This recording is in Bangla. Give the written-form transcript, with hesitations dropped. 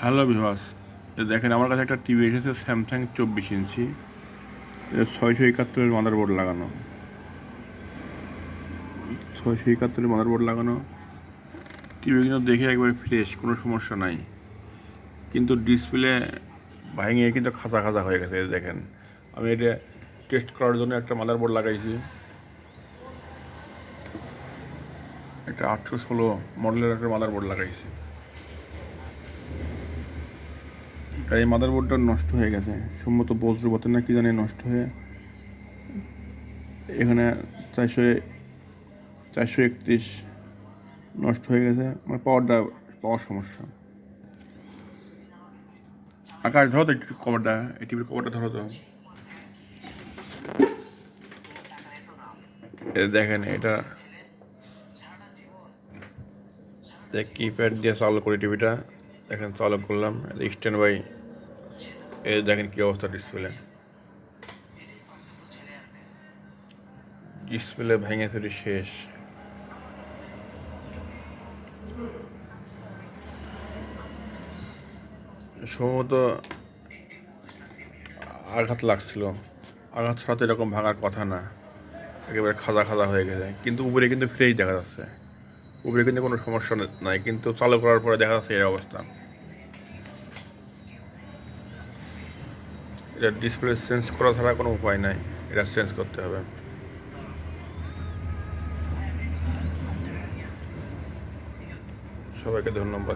হ্যালো ভিউয়ার্স, দেখেন আমার কাছে একটা টিভি এসেছে স্যামসাং 24 ইঞ্চি, 671-এর মাদারবোর্ড লাগানো। 671-এর মাদারবোর্ড লাগানো টিভি কিন্তু দেখে একবারে ফ্রেশ, কোনো সমস্যা নাই। কিন্তু ডিসপ্লে ভেঙে কিন্তু খাঁচা খাঁচা হয়ে গেছে। দেখেন আমি এটা টেস্ট করার জন্য একটা মাদারবোর্ড লাগাইছি, একটা 816 মডেলের একটা মাদারবোর্ড লাগাইছি। আর এই মাদারবোর্ডটা নষ্ট হয়ে গেছে, সম্ভবত বজ্রপাতের না কি জানি নষ্ট হয়ে এখানে 431 নষ্ট হয়ে গেছে। মানে পাওয়ার সমস্যা। আকাশ ধরো তো একটু কভারটা, এই টিভির কভারটা ধরো তো। দেখেন এটা কিপ্যাড দিয়ে চালু করি টিভিটা। দেখেন চালু করলাম, স্ট্যান্ড বাই। দেখেন কি অবস্থা ডিসপ্লে ভেঙে চুরি শেষ। সম্ভবত আঘাত লাগছিল, আঘাত ছাড়া তো এরকম ভাঙার কথা না, একেবারে খাজা খাজা হয়ে গেছে। কিন্তু উপরে কিন্তু ফ্রেশ দেখা যাচ্ছে, উপরে কিন্তু কোনো সমস্যা নাই, কিন্তু চালু করার পরে দেখা যাচ্ছে এই অবস্থা। এটা ডিসপ্লে চেঞ্জ করা ছাড়া কোনো উপায় নাই, এটা চেঞ্জ করতে হবে। সবাইকে ধন্যবাদ।